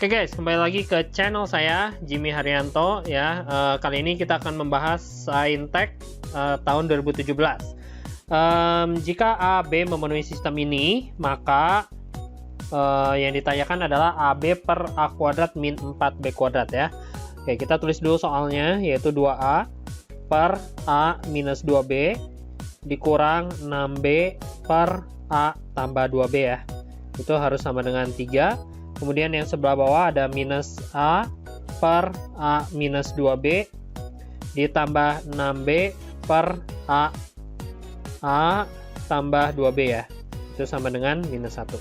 Oke guys, kembali lagi ke channel saya, Jimmy Haryanto ya. Kali ini kita akan membahas Saintek tahun 2017. Jika A, B memenuhi sistem ini, maka yang ditanyakan adalah AB per A kuadrat min 4B kuadrat ya. Oke, kita tulis dulu soalnya, yaitu 2A per A minus 2B dikurang 6B per A tambah 2B ya. Itu harus sama dengan 3. Kemudian yang sebelah bawah ada minus A per A minus 2B ditambah 6B per A tambah 2B ya. Itu sama dengan minus 1.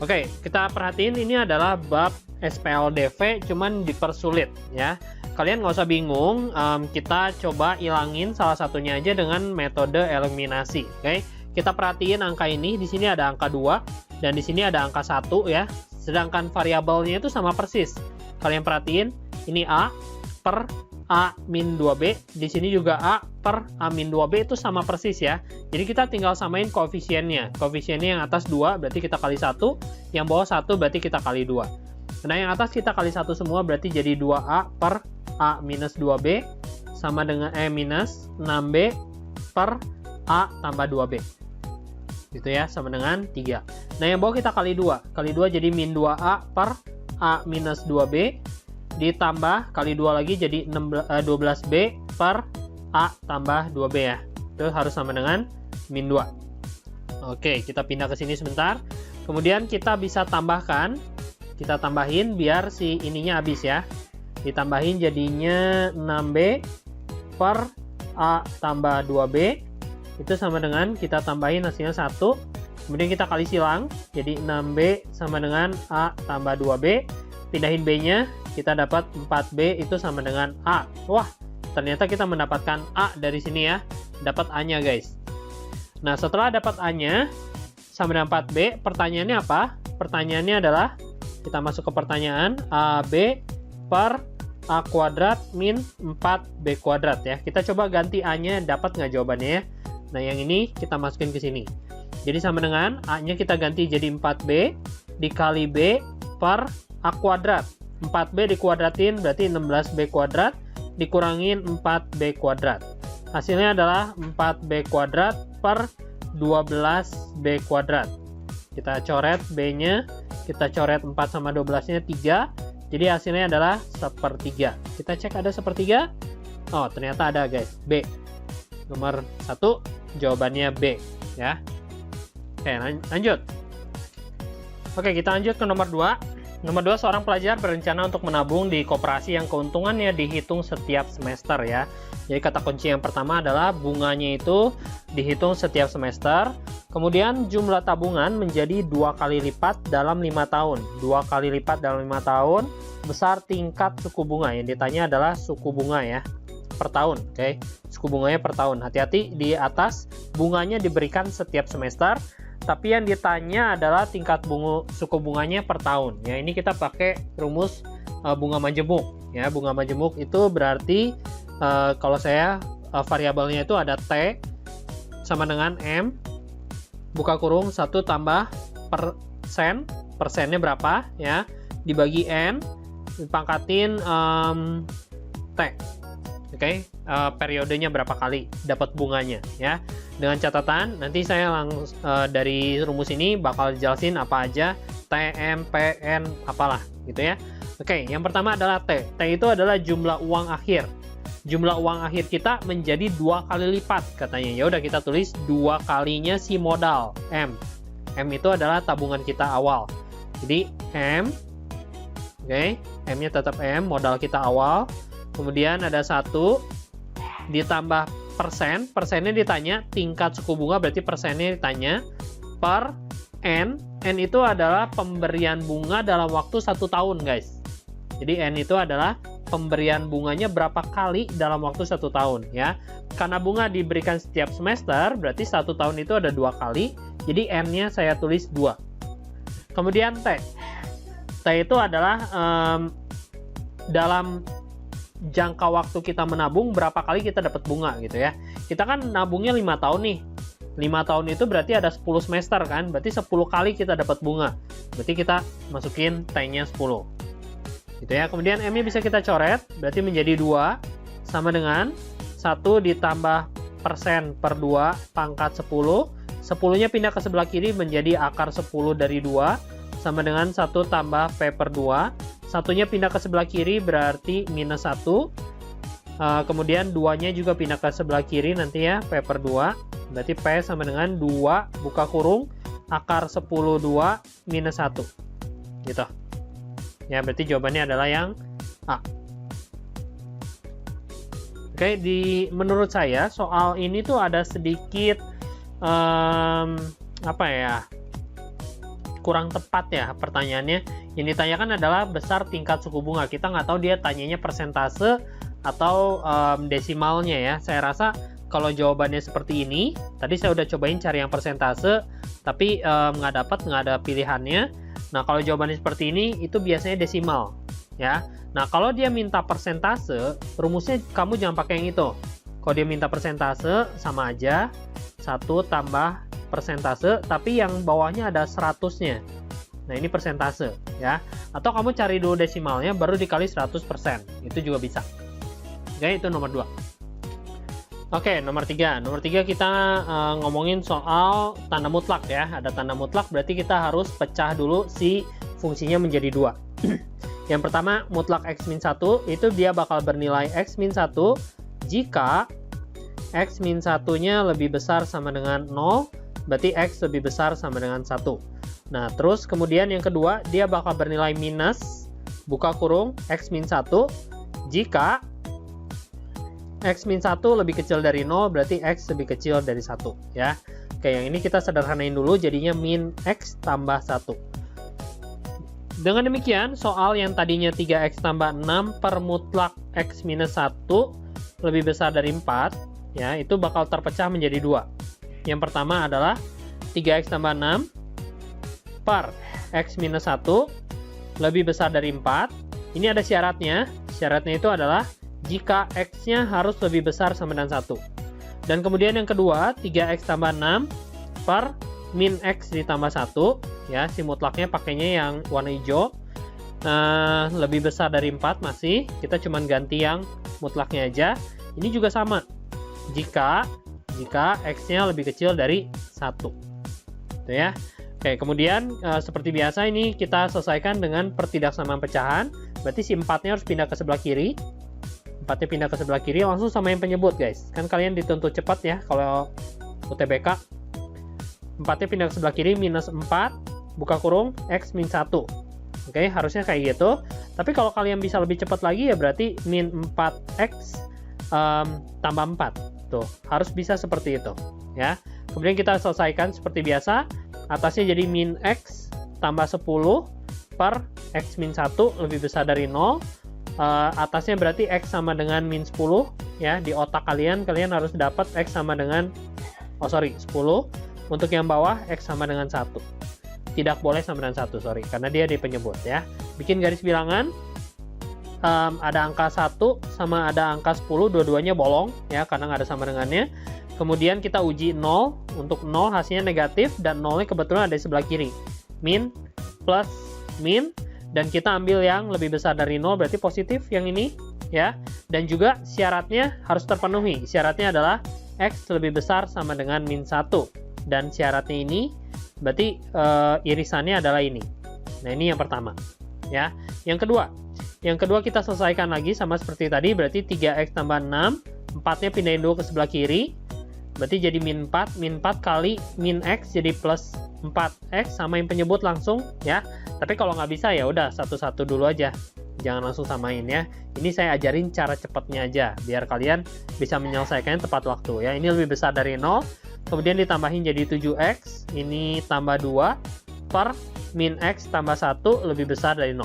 Oke, kita perhatiin ini adalah bab SPLDV cuman dipersulit ya. Kalian nggak usah bingung, kita coba ilangin salah satunya aja dengan metode eliminasi. Oke, kita perhatiin angka ini, di sini ada angka 2 dan di sini ada angka 1 ya. Sedangkan variabelnya itu sama persis. Kalian perhatiin, ini A per A min 2B, di sini juga A per A min 2B itu sama persis ya. Jadi kita tinggal samain koefisiennya. Koefisiennya yang atas 2 berarti kita kali 1, yang bawah 1 berarti kita kali 2. Nah yang atas kita kali 1 semua berarti jadi 2A per A minus 2B sama dengan minus 6B per A tambah 2B. Gitu ya, sama dengan 3. Nah yang bawah kita kali 2. Kali 2 jadi min 2A per A minus 2B ditambah kali 2 lagi jadi 12B per A tambah 2B ya. Itu harus sama dengan min 2. Oke, kita pindah ke sini sebentar. Kemudian kita bisa tambahkan. Kita tambahin biar si ininya habis ya. Ditambahin jadinya 6B per A tambah 2B. Itu sama dengan kita tambahin hasilnya 1. Kemudian kita kali silang. Jadi 6B sama dengan A tambah 2B. Pindahin B-nya. Kita dapat 4B itu sama dengan A. Wah, ternyata kita mendapatkan A dari sini ya. Dapat A-nya guys. Nah, setelah dapat A-nya sama dengan 4B, pertanyaannya apa? Pertanyaannya adalah, kita masuk ke pertanyaan, AB per A kuadrat min 4B kuadrat ya. Kita coba ganti A-nya, dapat nggak jawabannya ya? Nah, yang ini kita masukin ke sini. Jadi sama dengan A-nya kita ganti jadi 4B dikali B per A kuadrat. 4B dikuadratin berarti 16B kuadrat dikurangin 4B kuadrat. Hasilnya adalah 4B kuadrat per 12B kuadrat. Kita coret B-nya, kita coret 4 sama 12-nya 3. Jadi hasilnya adalah 1/3. Kita cek ada 1/3? Oh, ternyata ada guys, B. Nomor 1 jawabannya B ya. Oke, lanjut. Oke, kita lanjut ke nomor 2. Nomor 2, seorang pelajar berencana untuk menabung di koperasi yang keuntungannya dihitung setiap semester ya. Jadi kata kunci yang pertama adalah bunganya itu dihitung setiap semester. Kemudian jumlah tabungan menjadi 2 kali lipat dalam 5 tahun. 2 kali lipat dalam 5 tahun. Besar tingkat suku bunga. Yang ditanya adalah suku bunga ya. Per tahun, oke. Suku bunganya per tahun. Hati-hati di atas bunganya diberikan setiap semester. Tapi yang ditanya adalah tingkat suku bunganya per tahun. Ya, ini kita pakai rumus bunga majemuk. Ya, bunga majemuk itu berarti kalau saya variabelnya itu ada T sama dengan M buka kurung 1 tambah persen. Persennya berapa ya? Dibagi N dipangkatin T. Oke, periodenya berapa kali dapat bunganya ya. Dengan catatan nanti saya langsung dari rumus ini bakal jelasin apa aja TM, PN, apalah gitu ya. Oke, yang pertama adalah T. T itu adalah jumlah uang akhir. Jumlah uang akhir kita menjadi 2 kali lipat katanya. Ya udah kita tulis 2 kalinya si modal M. M itu adalah tabungan kita awal. Jadi M. Oke, M-nya tetap M, modal kita awal. Kemudian ada 1 ditambah persen. Persennya ditanya, tingkat suku bunga berarti persennya ditanya per N. N itu adalah pemberian bunga dalam waktu 1 tahun guys. Jadi N itu adalah pemberian bunganya berapa kali dalam waktu 1 tahun ya. Karena bunga diberikan setiap semester berarti 1 tahun itu ada 2 kali. Jadi N-nya saya tulis 2. Kemudian T. T itu adalah dalam jangka waktu kita menabung berapa kali kita dapat bunga gitu ya. Kita kan nabungnya 5 tahun nih. 5 tahun itu berarti ada 10 semester kan. Berarti 10 kali kita dapat bunga. Berarti kita masukin T-nya 10. gitu ya. Kemudian M-nya bisa kita coret, berarti menjadi 2 sama dengan 1 ditambah persen per 2 pangkat 10. 10-nya pindah ke sebelah kiri menjadi akar 10 dari 2 sama dengan 1 tambah P per 2. 1-nya pindah ke sebelah kiri berarti minus 1. Kemudian 2-nya juga pindah ke sebelah kiri nanti ya, P per 2. Berarti P sama dengan 2 buka kurung akar 10 2 minus 1. Gitu. Ya, berarti jawabannya adalah yang A. Oke, menurut saya soal ini tuh ada sedikit apa ya, kurang tepat ya pertanyaannya. Yang ditanyakan adalah besar tingkat suku bunga. Kita nggak tahu dia tanyanya persentase atau desimalnya ya. Saya rasa kalau jawabannya seperti ini, tadi saya udah cobain cari yang persentase, tapi nggak ada pilihannya. Nah, kalau jawabannya seperti ini, itu biasanya desimal, ya. Nah, kalau dia minta persentase, rumusnya kamu jangan pakai yang itu. Kalau dia minta persentase, sama aja, 1 tambah persentase, tapi yang bawahnya ada 100-nya. Nah, ini persentase, ya. Atau kamu cari dulu desimalnya, baru dikali 100%. Itu juga bisa. Oke, itu nomor 2. Oke, nomor 3. Nomor 3 kita ngomongin soal tanda mutlak ya. Ada tanda mutlak berarti kita harus pecah dulu si fungsinya menjadi 2. Yang pertama, mutlak X-1 itu dia bakal bernilai X-1 jika X-1-nya lebih besar sama dengan 0, berarti X lebih besar sama dengan 1. Nah, terus kemudian yang kedua, dia bakal bernilai minus, buka kurung, X-1 jika X-1 lebih kecil dari 0, berarti X lebih kecil dari 1, ya. Oke, yang ini kita sederhanain dulu, jadinya min X tambah 1. Dengan demikian, soal yang tadinya 3X tambah 6 per mutlak X-1 lebih besar dari 4, ya, itu bakal terpecah menjadi 2. Yang pertama adalah 3X tambah 6 per X-1 lebih besar dari 4. Ini ada syaratnya. Syaratnya itu adalah jika X-nya harus lebih besar sama dengan 1. Dan kemudian yang kedua, 3X tambah 6 per min X ditambah 1. Ya, si mutlaknya pakainya yang warna hijau. Lebih besar dari 4 masih. Kita cuma ganti yang mutlaknya aja. Ini juga sama. Jika X-nya lebih kecil dari 1. Itu ya. Oke, kemudian seperti biasa ini kita selesaikan dengan pertidaksamaan pecahan. Berarti si 4-nya harus pindah ke sebelah kiri. 4-nya pindah ke sebelah kiri, langsung samain penyebut guys. Kan kalian dituntut cepat ya kalau UTBK. 4-nya pindah ke sebelah kiri, minus 4, buka kurung, X-1. Oke, harusnya kayak gitu. Tapi kalau kalian bisa lebih cepat lagi ya berarti min 4X tambah 4. Tuh, harus bisa seperti itu. Ya. Kemudian kita selesaikan seperti biasa. Atasnya jadi min X tambah 10 per X-1 lebih besar dari 0. Atasnya berarti X sama dengan min 10 ya. Di otak kalian harus dapat X sama dengan 10. Untuk yang bawah X sama dengan 1. Tidak boleh sama dengan 1, sorry, karena dia di penyebut ya. Bikin garis bilangan, ada angka 1 sama ada angka 10, dua-duanya bolong ya karena nggak ada sama dengannya. Kemudian kita uji 0. Untuk 0 hasilnya negatif dan 0-nya kebetulan ada di sebelah kiri. Min plus min. Dan kita ambil yang lebih besar dari 0, berarti positif yang ini, ya. Dan juga syaratnya harus terpenuhi. Syaratnya adalah X lebih besar sama dengan min 1. Dan syaratnya ini, berarti irisannya adalah ini. Nah, ini yang pertama. Ya. Yang kedua kita selesaikan lagi sama seperti tadi, berarti 3X tambah 6. 4-nya pindahin dulu ke sebelah kiri. Berarti jadi min 4. Min 4 kali min X jadi plus 4X, samain penyebut langsung ya. Tapi kalau nggak bisa ya udah satu-satu dulu aja, jangan langsung samain ya. Ini saya ajarin cara cepatnya aja biar kalian bisa menyelesaikannya tepat waktu ya. Ini lebih besar dari 0, kemudian ditambahin jadi 7X, ini tambah 2 per min X tambah 1 lebih besar dari 0.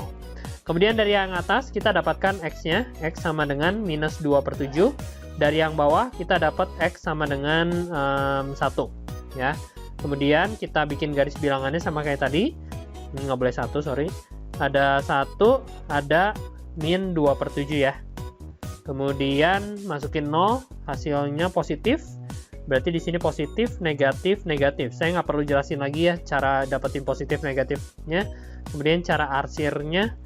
Kemudian dari yang atas kita dapatkan X-nya, X sama dengan minus 2 per 7. Dari yang bawah kita dapat X sama dengan 1 ya. Kemudian kita bikin garis bilangannya sama kayak tadi. Ini nggak boleh 1, sorry. Ada 1, ada min 2 per 7 ya. Kemudian masukin 0, hasilnya positif. Berarti di sini positif, negatif, negatif. Saya nggak perlu jelasin lagi ya cara dapetin positif negatifnya. Kemudian cara arsirnya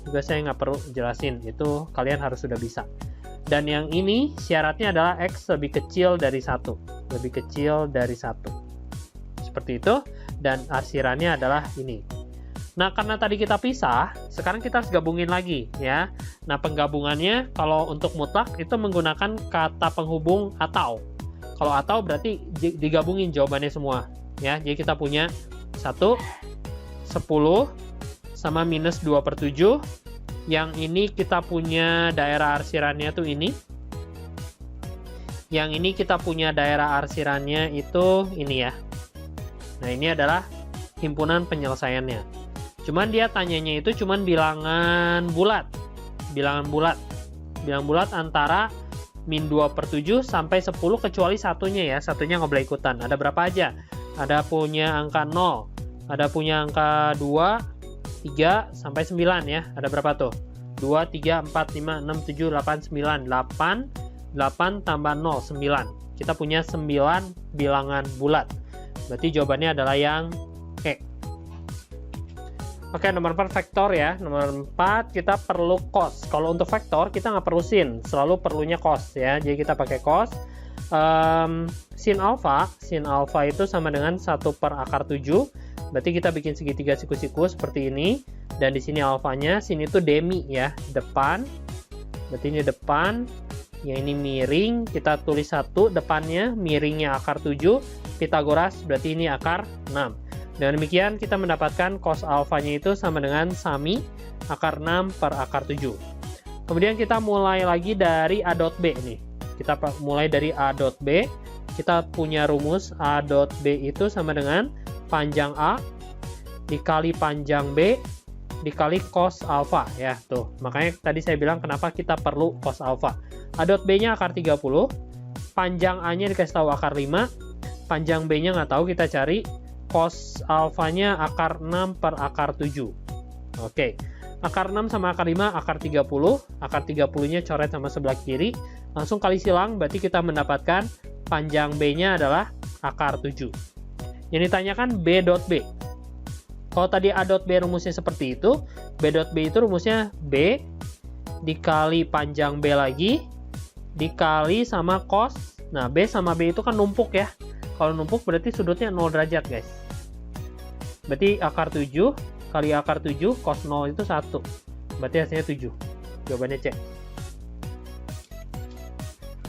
juga saya nggak perlu jelasin, itu kalian harus sudah bisa. Dan yang ini syaratnya adalah X lebih kecil dari 1, lebih kecil dari 1, seperti itu. Dan arsirannya adalah ini. Nah, karena tadi kita pisah, sekarang kita harus gabungin lagi ya. Nah, penggabungannya kalau untuk mutlak itu menggunakan kata penghubung atau. Kalau atau berarti digabungin jawabannya semua ya. Jadi kita punya 1, 10 sama minus 2/7. Yang ini kita punya daerah arsirannya tuh ini. Yang ini kita punya daerah arsirannya itu ini ya. Nah, ini adalah himpunan penyelesaiannya. Cuman dia tanyanya itu cuman bilangan bulat. Bilangan bulat antara min 2/7 sampai 10 kecuali satunya ya. Satunya nggak boleh ikutan. Ada berapa aja? Ada punya angka 0. Ada punya angka 2, 3 sampai 9 ya. Ada berapa tuh? 2, 3, 4, 5, 6, 7, 8, 9. 8 tambah 0, 9. Kita punya 9 bilangan bulat. Berarti jawabannya adalah yang E. Oke, nomor 4 vektor ya. Nomor 4 kita perlu cos. Kalau untuk vektor kita nggak perlu sin, selalu perlunya cos ya. Jadi kita pakai cos. Sin alpha itu sama dengan 1/7. Berarti kita bikin segitiga siku-siku seperti ini. Dan di sini alfanya, sin itu demi ya, depan. Berarti ini depan. Yang ini miring, kita tulis 1 depannya, miringnya akar 7. Pitagoras berarti ini akar 6. Dengan demikian kita mendapatkan cos alfanya itu sama dengan sami akar 6/7. Kemudian kita mulai lagi dari A dot B nih. Kita mulai dari A dot B. Kita punya rumus A dot B itu sama dengan panjang A dikali panjang B dikali cos alfa ya. Tuh, makanya tadi saya bilang kenapa kita perlu cos alfa. A dot B-nya akar 30, panjang A-nya dikasih tahu akar 5, panjang B-nya nggak tahu, kita cari cos alfanya akar 6/7. Oke, akar 6 sama akar 5 akar 30, akar 30-nya coret sama sebelah kiri, langsung kali silang, berarti kita mendapatkan panjang B-nya adalah akar 7. Yang ditanyakan B dot B. Kalau tadi A dot B rumusnya seperti itu, B dot B itu rumusnya B dikali panjang B lagi, dikali sama cos. Nah, B sama B itu kan numpuk ya. Kalau numpuk berarti sudutnya 0 derajat guys. Berarti akar 7 kali akar 7, cos 0 itu 1. Berarti hasilnya 7. Jawabannya C.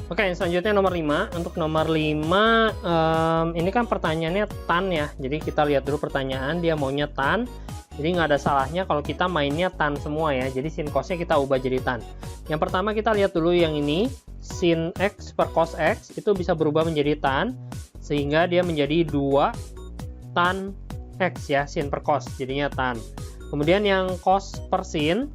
Oke, selanjutnya nomor 5. Untuk nomor 5, ini kan pertanyaannya tan ya. Jadi kita lihat dulu pertanyaan, dia maunya tan. Jadi nggak ada salahnya kalau kita mainnya tan semua ya. Jadi sin cosnya kita ubah jadi tan. Yang pertama kita lihat dulu yang ini. Sin X per cos X itu bisa berubah menjadi tan. Sehingga dia menjadi 2 tan X ya. Sin per cos jadinya tan. Kemudian yang cos per sin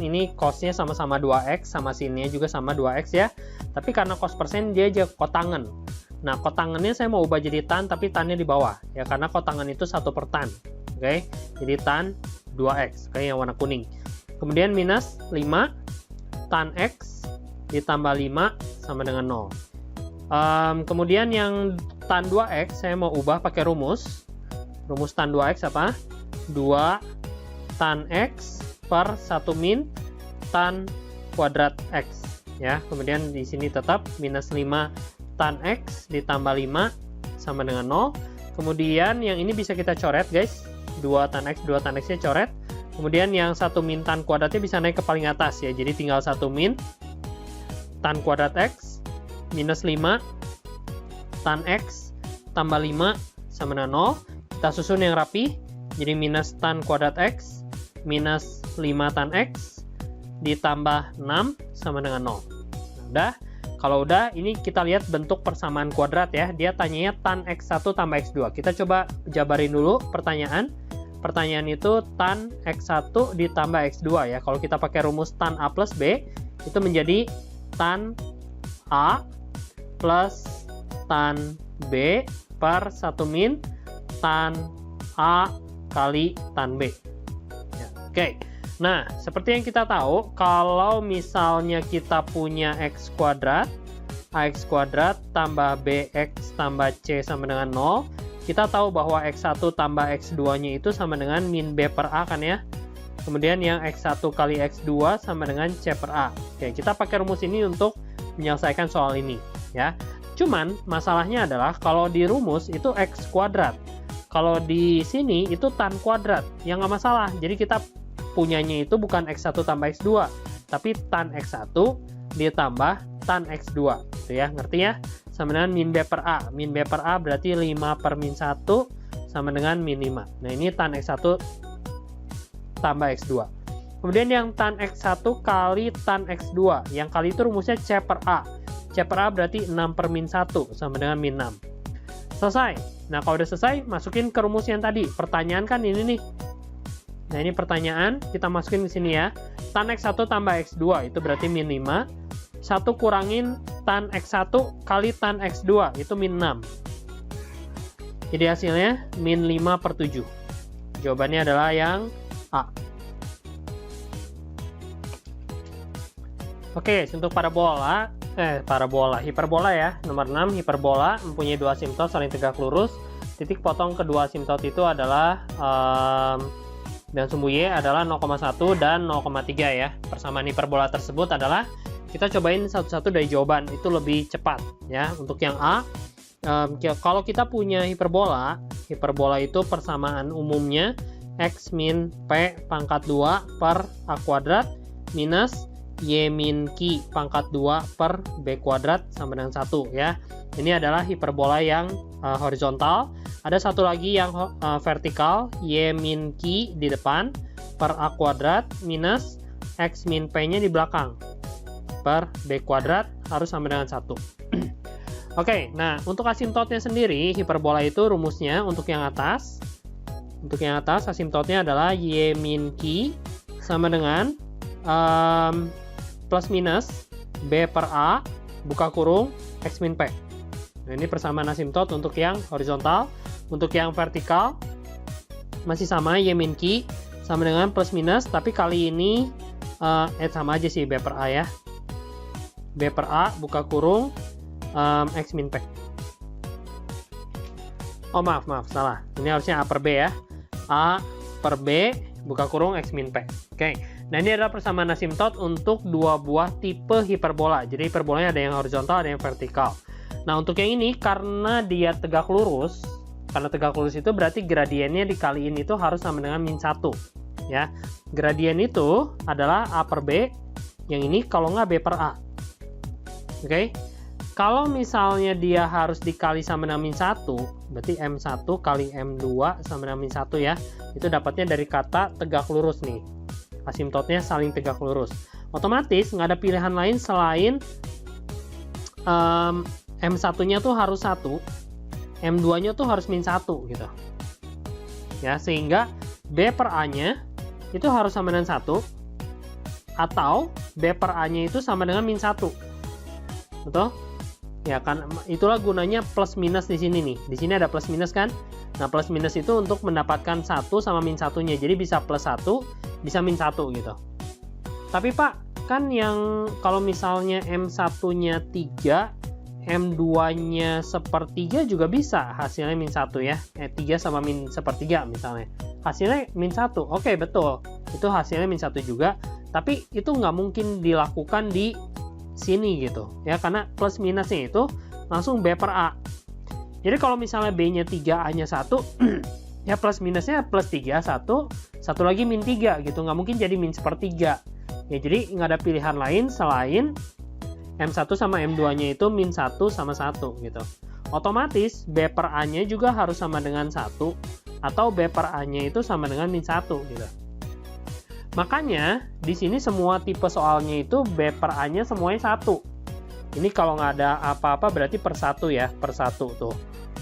ini cosnya sama-sama 2x, sama sinnya juga sama 2x ya. Tapi karena cos per sin dia aja kotangan. Nah, kotangannya saya mau ubah jadi tan, tapi tannya di bawah ya, karena kotangan itu 1 per tan. Oke, jadi tan 2x, oke, yang warna kuning. Kemudian minus 5 tan x ditambah 5 sama dengan 0. Kemudian yang tan 2x saya mau ubah pakai rumus tan 2x apa? 2 tan x per 1 min tan kuadrat x ya. Kemudian di sini tetap minus 5 tan x ditambah 5 sama dengan 0. Kemudian yang ini bisa kita coret guys, 2 tan x nya coret. Kemudian yang 1 min tan kuadratnya bisa naik ke paling atas ya. Jadi tinggal 1 min tan kuadrat x minus 5 tan x tambah 5 sama dengan 0. Kita susun yang rapi. Jadi minus tan kuadrat x minus 5 tan x ditambah 6 sama dengan 0. Nah, udah. Kalau udah, ini kita lihat bentuk persamaan kuadrat ya. Dia tanyanya tan x1 tambah x2. Kita coba jabarin dulu pertanyaan. Pertanyaan itu tan x1 ditambah x2 ya. Kalau kita pakai rumus tan A plus B, itu menjadi tan A plus tan B per 1 min tan A kali tan B. Oke, nah seperti yang kita tahu, kalau misalnya kita punya x kuadrat, ax kuadrat tambah bx tambah c sama dengan 0, kita tahu bahwa x1 tambah x2 nya itu sama dengan min b per a kan ya. Kemudian yang X1 kali X2 sama dengan C per A. Oke, kita pakai rumus ini untuk menyelesaikan soal ini ya. Cuman masalahnya adalah kalau di rumus itu X kuadrat. Kalau di sini itu tan kuadrat. Ya nggak masalah. Jadi kita punyanya itu bukan X1 tambah X2, tapi tan X1 ditambah tan X2. Itu ya, ngerti ya? Sama dengan min B per A. Min B per A berarti 5 per min 1 sama dengan min 5. Nah, ini tan X1 tambah X2. Kemudian yang tan X1 kali tan X2. Yang kali itu rumusnya C per A. C per A berarti 6 per min 1 sama dengan min 6. Selesai. Nah, kalau udah selesai, masukin ke rumus yang tadi. Pertanyaan kan ini nih. Nah, ini pertanyaan. Kita masukin di sini ya. Tan X1 tambah X2 itu berarti min 5. 1 kurangin tan X1 kali tan X2 itu min 6. Jadi hasilnya min 5 per 7. Jawabannya adalah yang A. Oke, untuk hiperbola ya. Nomor 6, hiperbola mempunyai dua asimtot saling tegak lurus. Titik potong kedua asimtot itu adalah dan sumbu Y adalah 0,1 dan 0,3 ya. Persamaan hiperbola tersebut adalah, kita cobain satu-satu dari jawaban, itu lebih cepat ya. Untuk yang A, kalau kita punya hiperbola itu persamaan umumnya X min P pangkat 2 per A kuadrat minus Y min Q pangkat 2 per B kuadrat sama dengan 1 ya. Ini adalah hiperbola yang horizontal. Ada satu lagi yang vertikal, Y min Q di depan per A kuadrat minus X min P-nya di belakang per B kuadrat harus sama dengan 1. Oke, nah untuk asimtotnya sendiri, hiperbola itu rumusnya untuk yang atas. Untuk yang atas, asimtotnya adalah Y min Q sama dengan plus minus B per A, buka kurung, X min P. Nah, ini persamaan asimtot untuk yang horizontal. Untuk yang vertikal, masih sama, Y min Q sama dengan plus minus, tapi kali ini sama aja sih B per A ya. B per A, buka kurung, X min P. Oh maaf, salah. Ini harusnya A per B ya. A per B, buka kurung, X min P. Oke, nah ini adalah persamaan asimtot untuk dua buah tipe hiperbola. Jadi hiperbolanya ada yang horizontal, ada yang vertikal. Nah untuk yang ini, karena dia tegak lurus, itu berarti gradiennya dikaliin itu harus sama dengan min 1 ya. Gradien itu adalah A per B, yang ini kalau nggak B per A. Oke, kalau misalnya dia harus dikali sama dengan min 1, berarti M1 kali M2 sama dengan min 1 ya. Itu dapatnya dari kata tegak lurus nih. Asimtotnya saling tegak lurus. Otomatis nggak ada pilihan lain selain M1-nya tuh harus 1, M2-nya tuh harus min 1 gitu. Ya, sehingga B per A-nya itu harus sama dengan 1, atau B per A-nya itu sama dengan min 1. Betul? Ya kan, itulah gunanya plus minus di sini nih. Di sini ada plus minus kan? Nah, plus minus itu untuk mendapatkan 1 sama min 1-nya. Jadi bisa plus 1, bisa min 1 gitu. Tapi Pak, kan yang kalau misalnya M1-nya 3, M2-nya sepertiga juga bisa hasilnya min 1 ya. 3 sama min sepertiga misalnya. Hasilnya min 1. Oke, betul. Itu hasilnya min 1 juga. Tapi itu nggak mungkin dilakukan di sini gitu. Ya, karena plus minusnya itu langsung B per A. Jadi kalau misalnya B-nya 3, A-nya 1, ya plus minusnya plus 3, 1 lagi min 3 gitu. Nggak mungkin jadi min sepertiga. Ya, jadi nggak ada pilihan lain selain M1 sama M2-nya itu min 1 sama 1 gitu. Otomatis B per A-nya juga harus sama dengan 1, atau B per A-nya itu sama dengan min 1 gitu. Makanya di sini semua tipe soalnya itu B per A-nya semuanya 1. Ini kalau nggak ada apa-apa berarti per 1 ya, per 1 tuh.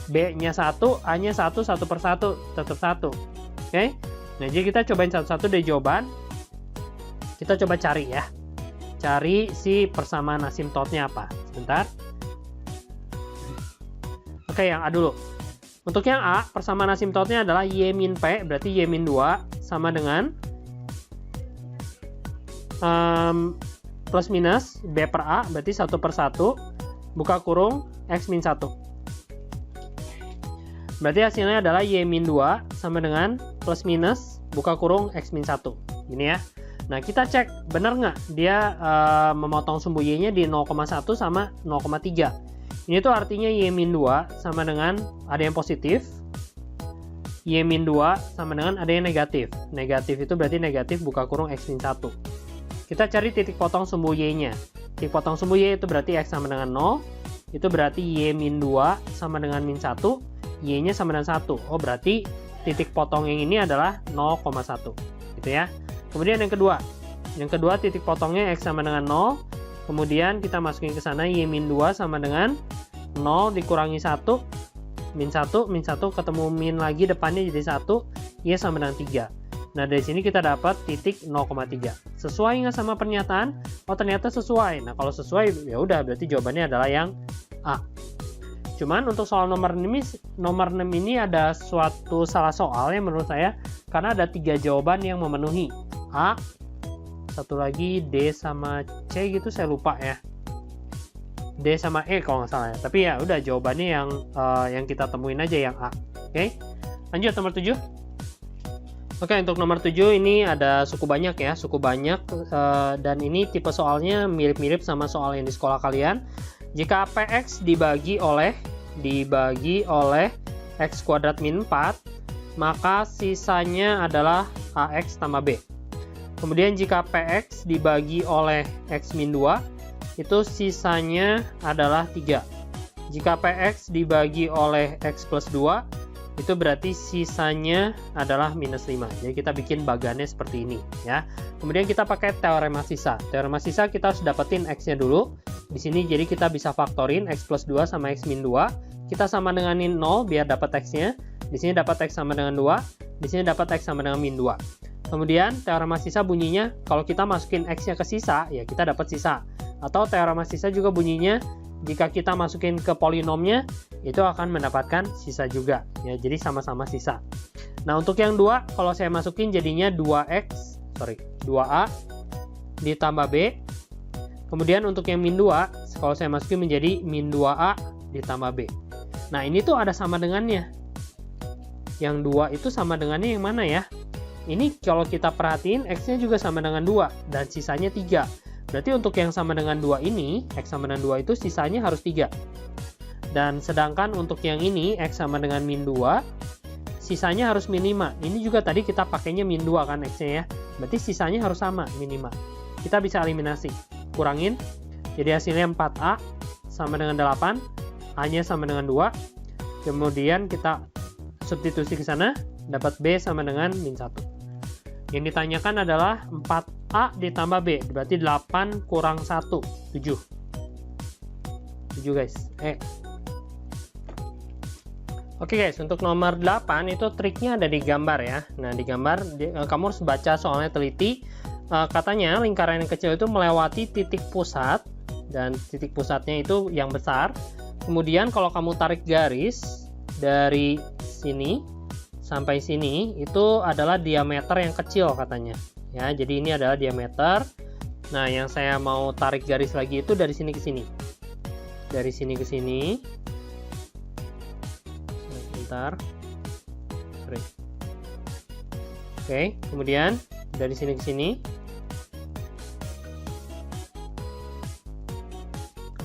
B-nya 1, A-nya 1, 1 per 1, tetap 1. Oke? Nah, jadi kita cobain satu-satu dari jawaban. Kita coba cari ya. Cari si persamaan asimtotnya apa. Sebentar. Oke, yang A dulu. Untuk yang A, persamaan asimtotnya adalah Y min P, berarti Y min 2 sama dengan plus minus B per A, berarti 1 per 1, buka kurung, X min 1. Berarti hasilnya adalah Y min 2 sama dengan plus minus, buka kurung, X min 1. gini ya. Nah, kita cek benar nggak dia memotong sumbu Y-nya di 0,1 sama 0,3. Ini tuh artinya Y-2 sama dengan ada yang positif, Y-2 sama dengan ada yang negatif. Negatif itu berarti negatif buka kurung X-1. Kita cari titik potong sumbu Y-nya. Titik potong sumbu Y itu berarti X sama dengan 0, itu berarti Y-2 sama dengan min 1, Y-nya sama dengan 1. Oh, berarti titik potong yang ini adalah 0,1. Gitu ya. Kemudian yang kedua titik potongnya X sama dengan 0, kemudian kita masukin ke sana Y-2 sama dengan 0 dikurangi 1, min 1 ketemu min lagi depannya jadi 1, Y sama dengan 3. Nah, dari sini kita dapat titik 0,3. Sesuai nggak sama pernyataan? Oh, ternyata sesuai. Nah, kalau sesuai ya udah berarti jawabannya adalah yang A. Cuman untuk soal nomor 6 ini ada suatu salah soal yang menurut saya, karena ada 3 jawaban yang memenuhi. A, satu lagi D sama C gitu, saya lupa ya. D sama E kalau nggak salah ya. Tapi ya udah jawabannya yang kita temuin aja yang A. Oke. Lanjut nomor 7. Oke, untuk nomor 7 ini ada suku banyak ya, dan ini tipe soalnya mirip-mirip sama soal yang di sekolah kalian. Jika PX dibagi oleh X kuadrat min 4, maka sisanya adalah AX tambah B. Kemudian jika PX dibagi oleh X min 2, itu sisanya adalah 3. Jika PX dibagi oleh X plus 2, itu berarti sisanya adalah minus 5. Jadi kita bikin bagannya seperti ini ya. Kemudian kita pakai teorema sisa. Teorema sisa kita harus dapetin X-nya dulu. Di sini jadi kita bisa faktorin X plus 2 sama X min 2. Kita sama denganin 0 biar dapat X-nya. Di sini dapat X sama dengan 2. Di sini dapat X sama dengan min 2. Kemudian teorema sisa bunyinya kalau kita masukin X-nya ke sisa, ya kita dapat sisa. Atau teorema sisa juga bunyinya jika kita masukin ke polinomnya, itu akan mendapatkan sisa juga ya, jadi sama-sama sisa. Nah, untuk yang 2 kalau saya masukin jadinya 2A ditambah B. Kemudian untuk yang min 2 kalau saya masukin menjadi min 2A ditambah B. Nah, ini tuh ada sama dengannya. Yang 2 itu sama dengannya yang mana ya? Ini kalau kita perhatiin X-nya juga sama dengan 2 dan sisanya 3. Berarti untuk yang sama dengan 2 ini, X sama dengan 2 itu sisanya harus 3. Dan sedangkan untuk yang ini, X sama dengan min 2, sisanya harus min 5. Ini juga tadi kita pakainya min 2 kan X-nya ya. Berarti sisanya harus sama, min 5. Kita bisa eliminasi. Kurangin, jadi hasilnya 4A sama dengan 8, A-nya sama dengan 2. Kemudian kita substitusi ke sana, dapat B sama dengan min 1. Yang ditanyakan adalah 4A ditambah B, berarti 8 kurang 1, 7. 7 guys, Oke guys, untuk nomor 8 itu triknya ada di gambar ya. Nah, di gambar kamu harus baca soalnya teliti. Katanya lingkaran yang kecil itu melewati titik pusat, dan titik pusatnya itu yang besar. Kemudian kalau kamu tarik garis dari sini sampai sini itu adalah diameter yang kecil katanya ya. Jadi ini adalah diameter. Nah, yang saya mau tarik garis lagi itu dari sini ke sini, dari sini ke sini. Sebentar, sorry. Oke, kemudian dari sini ke sini.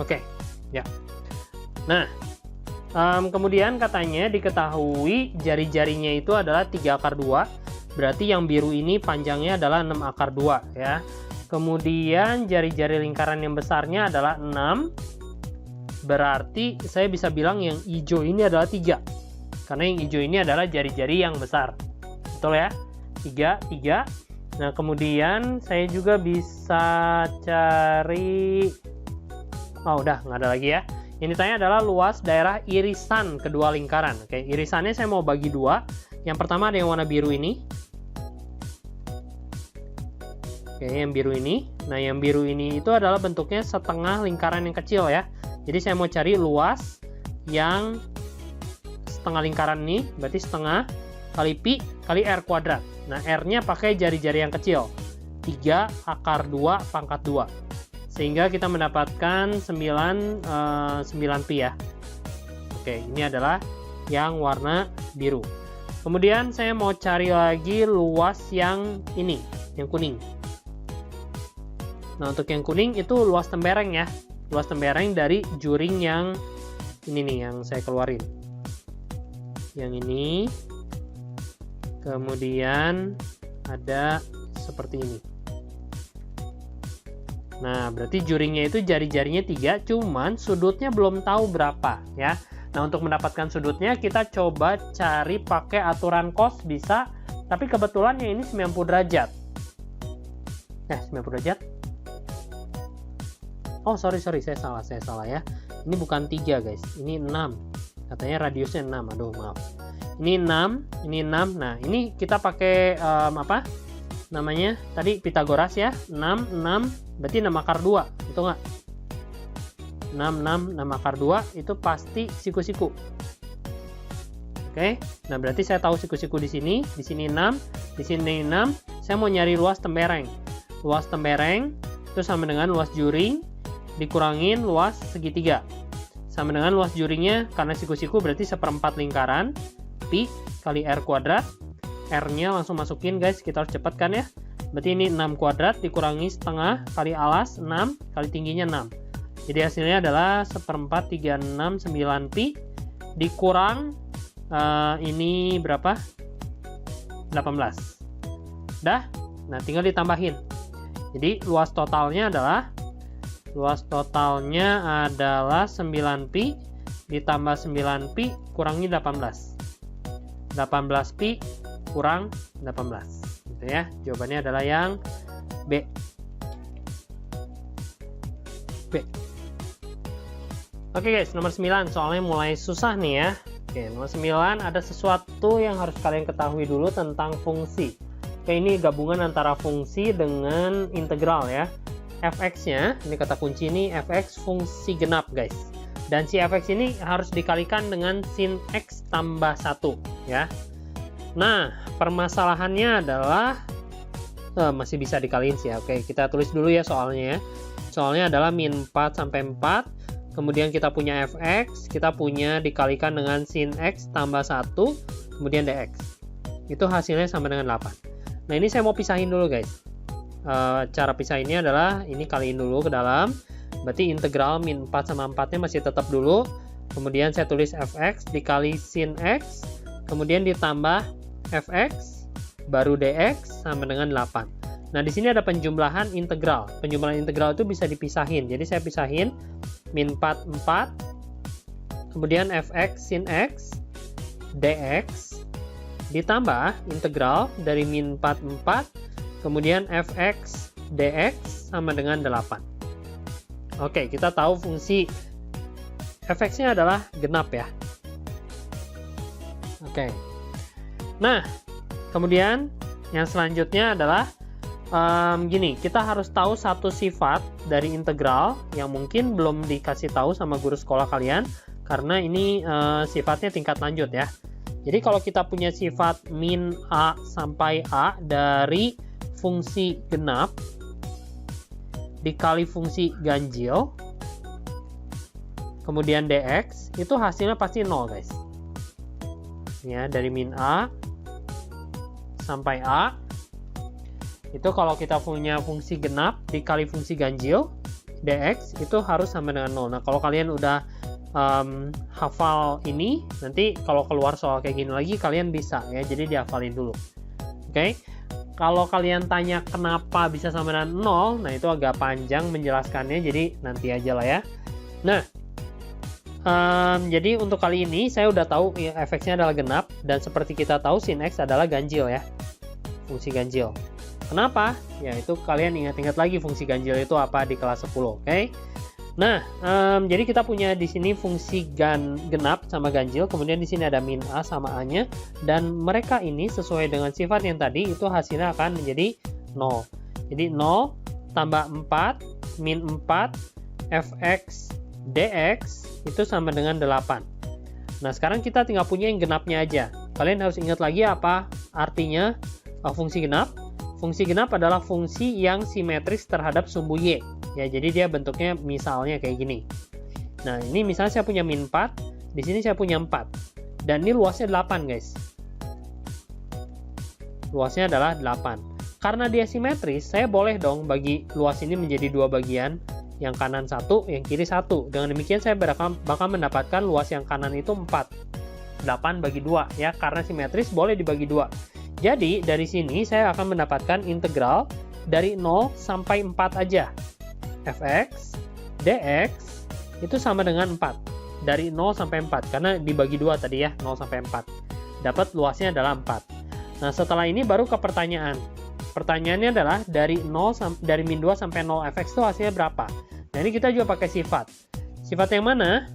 Oke, ya. Nah, kemudian katanya diketahui jari-jarinya itu adalah 3 akar 2, berarti yang biru ini panjangnya adalah 6 akar 2 ya. Kemudian jari-jari lingkaran yang besarnya adalah 6, berarti saya bisa bilang yang hijau ini adalah 3, karena yang hijau ini adalah jari-jari yang besar, betul ya, 3. Nah, kemudian saya juga bisa cari, oh udah nggak ada lagi ya. Yang ditanya adalah luas daerah irisan kedua lingkaran. Oke, irisannya saya mau bagi 2. Yang pertama ada yang warna biru ini. Oke, yang biru ini. Nah, yang biru ini itu adalah bentuknya setengah lingkaran yang kecil ya. Jadi saya mau cari luas yang setengah lingkaran ini, berarti setengah kali pi kali R kuadrat. Nah, R-nya pakai jari-jari yang kecil. 3 akar 2 pangkat 2. Sehingga kita mendapatkan 9 pi ya. Oke, ini adalah yang warna biru. Kemudian saya mau cari lagi luas yang ini. yang kuning. Nah, untuk yang kuning itu luas tembereng ya. Luas tembereng dari juring yang ini nih, yang saya keluarin. Yang ini. Kemudian ada seperti ini. Nah, berarti juringnya itu jari-jarinya 3, cuman sudutnya belum tahu berapa ya. Nah, untuk mendapatkan sudutnya kita coba cari pakai aturan cos bisa, tapi kebetulan yang ini 90 derajat. 90 derajat. Oh, sorry, saya salah ya. Ini bukan 3, guys. Ini 6. Katanya radiusnya 6. Aduh, maaf. Ini 6, ini 6. Nah, ini kita pakai apa? Namanya tadi Pitagoras ya. 6 berarti 6 akar 2. Itu enggak? 6 akar 2 itu pasti siku-siku. Oke. Nah, berarti saya tahu siku-siku di sini 6, di sini 6. Saya mau nyari luas tembereng. Luas tembereng itu sama dengan luas juring dikurangin luas segitiga. Sama dengan luas juringnya, karena siku-siku berarti 1/4 lingkaran, pi kali r kuadrat. R-nya langsung masukin guys, kita harus cepat kan ya. Berarti ini 6 kuadrat dikurangi setengah kali alas 6 kali tingginya 6. Jadi hasilnya adalah 1/4 369 pi dikurang ini berapa? 18. Dah? Nah, tinggal ditambahin. Jadi luas totalnya adalah 9 pi ditambah 9 pi kurangi 18. 18 pi kurang 18. Gitu ya. Jawabannya adalah yang B. Oke guys, nomor 9 soalnya mulai susah nih ya. Oke, nomor 9 ada sesuatu yang harus kalian ketahui dulu tentang fungsi. Oke, ini gabungan antara fungsi dengan integral ya. Fx-nya, ini kata kunci ini fx fungsi genap guys. Dan si fx ini harus dikalikan dengan sin x tambah 1 ya. Nah, permasalahannya adalah masih bisa dikaliin sih ya. Oke, kita tulis dulu ya soalnya ya. Soalnya adalah min 4 sampai 4. Kemudian kita punya fx, kita punya dikalikan dengan sin x tambah 1, kemudian dx. Itu hasilnya sama dengan 8. Nah, ini saya mau pisahin dulu guys. Cara pisahinnya adalah ini kaliin dulu ke dalam. Berarti integral min 4 sama 4-nya masih tetap dulu. Kemudian saya tulis fx dikali sin x, kemudian ditambah fx, baru dx sama dengan 8. Nah, di sini ada penjumlahan integral. Penjumlahan integral itu bisa dipisahin. Jadi saya pisahin min 4, 4. Kemudian fx sin x, dx. Ditambah integral dari min 4, 4. Kemudian fx, dx sama dengan 8. Oke, kita tahu fungsi fx-nya adalah genap ya. Oke. Nah, kemudian yang selanjutnya adalah gini, kita harus tahu satu sifat dari integral yang mungkin belum dikasih tahu sama guru sekolah kalian, karena ini sifatnya tingkat lanjut ya. Jadi kalau kita punya sifat min a sampai a dari fungsi genap dikali fungsi ganjil, kemudian dx, itu hasilnya pasti 0 guys. Ya, dari min a sampai a itu kalau kita punya fungsi genap dikali fungsi ganjil dx itu harus sama dengan 0. Nah, kalau kalian udah hafal ini, nanti kalau keluar soal kayak gini lagi kalian bisa ya, jadi dihafalin dulu. Oke. Kalau kalian tanya kenapa bisa sama dengan 0, nah itu agak panjang menjelaskannya, jadi nanti aja lah ya. Nah, jadi untuk kali ini saya udah tahu ya, fx-nya adalah genap, dan seperti kita tahu sin x adalah ganjil ya, fungsi ganjil. Kenapa? Ya itu kalian ingat-ingat lagi fungsi ganjil itu apa di kelas 10, oke? Nah, jadi kita punya di sini fungsi genap sama ganjil, kemudian di sini ada min a sama a-nya, dan mereka ini sesuai dengan sifat yang tadi itu hasilnya akan menjadi 0. Jadi 0 tambah 4 min 4 fx dx itu sama dengan 8. Nah, sekarang kita tinggal punya yang genapnya aja. Kalian harus ingat lagi apa artinya fungsi genap. Fungsi genap adalah fungsi yang simetris terhadap sumbu y. Ya, jadi dia bentuknya misalnya kayak gini. Nah, ini misalnya saya punya min 4, di sini saya punya 4. Dan ini luasnya 8, guys. Luasnya adalah 8. karena dia simetris, saya boleh dong bagi luas ini menjadi dua bagian, yang kanan satu, yang kiri satu. Dengan demikian saya bakal mendapatkan luas yang kanan itu 4. 8 bagi 2 ya, karena simetris boleh dibagi 2. Jadi dari sini saya akan mendapatkan integral dari 0 sampai 4 aja. Fx dx itu sama dengan 4. Dari 0 sampai 4, karena dibagi 2 tadi ya, 0 sampai 4. Dapat luasnya adalah 4. Nah setelah ini baru ke pertanyaan. Pertanyaannya adalah dari min 2 sampai 0 fx itu hasilnya berapa? Nah ini kita juga pakai sifat. Sifat yang mana?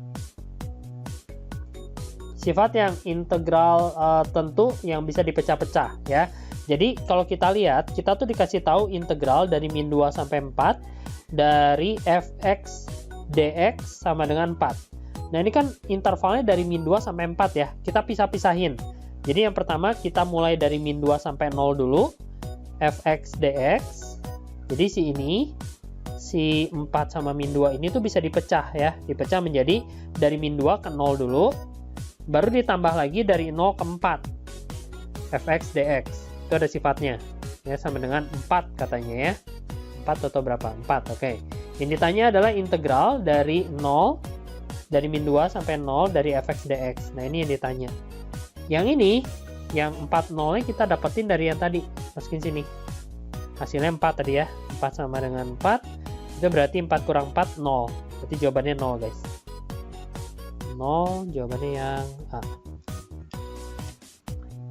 Sifat yang integral tentu yang bisa dipecah-pecah ya. Jadi kalau kita lihat, kita tuh dikasih tahu integral dari min 2 sampai 4 dari fx dx sama dengan 4. Nah ini kan intervalnya dari min 2 sampai 4 ya. Kita pisah-pisahin. Jadi yang pertama kita mulai dari min 2 sampai 0 dulu. Fx dx. Jadi si 4 sama min 2 ini tuh bisa dipecah ya. Dipecah menjadi dari min 2 ke 0 dulu. Baru ditambah lagi dari 0 ke 4. Fx dx. Itu ada sifatnya. Ya sama dengan 4 katanya ya. 4 atau berapa? 4. Oke. Yang ditanya adalah integral dari 0 dari min 2 sampai 0 dari fx dx. Nah, ini yang ditanya. Yang ini yang 4 0-nya kita dapetin dari yang tadi. Masukin sini. Hasilnya 4 tadi ya. 4 sama dengan 4. Itu berarti 4 kurang 4 0. Berarti jawabannya 0, guys. 0 jawabannya yang A.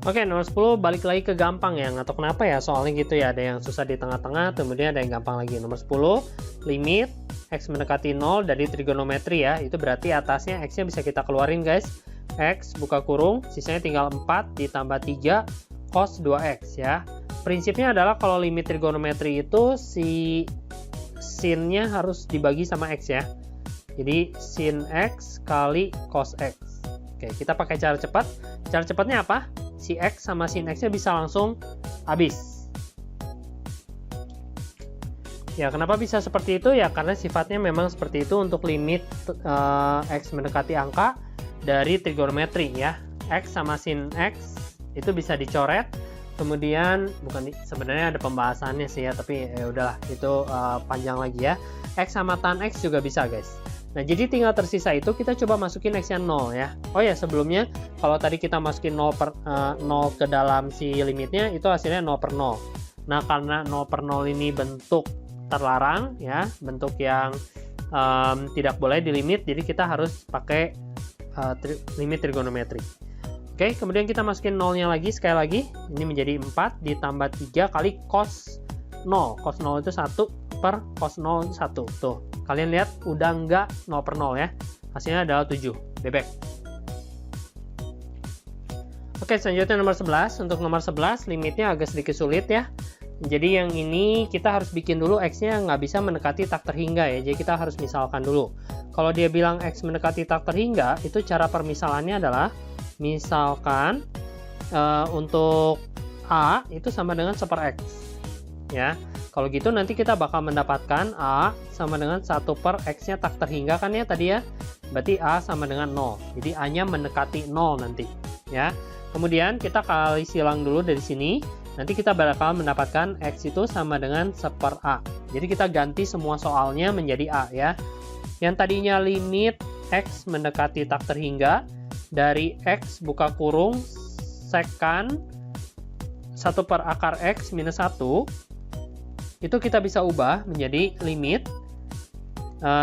Oke, nomor 10 balik lagi ke gampang ya. Atau kenapa ya soalnya gitu ya. Ada yang susah di tengah-tengah, kemudian ada yang gampang lagi. Nomor 10, limit x mendekati 0 dari trigonometri ya. Itu berarti atasnya x-nya bisa kita keluarin guys. X buka kurung, sisanya tinggal 4 ditambah 3 cos 2x ya. Prinsipnya adalah kalau limit trigonometri itu si sin-nya harus dibagi sama x ya. Jadi sin x kali cos x. Oke, kita pakai cara cepat. Cara cepatnya apa? Si x sama sin x-nya bisa langsung habis. Ya, kenapa bisa seperti itu? Ya, karena sifatnya memang seperti itu untuk limit x mendekati angka dari trigonometri ya. X sama sin x itu bisa dicoret. Kemudian sebenarnya ada pembahasannya sih ya, tapi ya udahlah itu panjang lagi ya. X sama tan x juga bisa guys. Nah, jadi tinggal tersisa itu kita coba masukin x-nya 0 ya. Oh ya, sebelumnya kalau tadi kita masukin 0 ke dalam si limitnya, itu hasilnya 0 per 0. Nah, karena 0 per 0 ini bentuk terlarang ya, bentuk yang tidak boleh dilimit, jadi kita harus pakai limit trigonometri. Oke, kemudian kita masukin 0-nya lagi, sekali lagi. Ini menjadi 4 ditambah 3 kali cos 0. Cos 0 itu 1 per cos 0 itu 1. Tuh. Kalian lihat udah nggak 0 per 0 ya. Hasilnya adalah 7. Bebek. Oke, selanjutnya nomor 11. Untuk nomor 11 limitnya agak sedikit sulit ya. Jadi yang ini kita harus bikin dulu x-nya nggak bisa mendekati tak terhingga ya. Jadi kita harus misalkan dulu. Kalau dia bilang x mendekati tak terhingga, itu cara permisalannya adalah misalkan untuk a itu sama dengan 1 per x. Ya. Kalau gitu nanti kita bakal mendapatkan A sama dengan 1 per X-nya tak terhingga kan ya tadi ya. Berarti A sama dengan 0. Jadi A-nya mendekati 0 nanti. Ya. Kemudian kita kali silang dulu dari sini. Nanti kita bakal mendapatkan X itu sama dengan 1 per A. Jadi kita ganti semua soalnya menjadi A ya. Yang tadinya limit X mendekati tak terhingga dari X buka kurung sekan 1 per akar X minus 1. Itu kita bisa ubah menjadi limit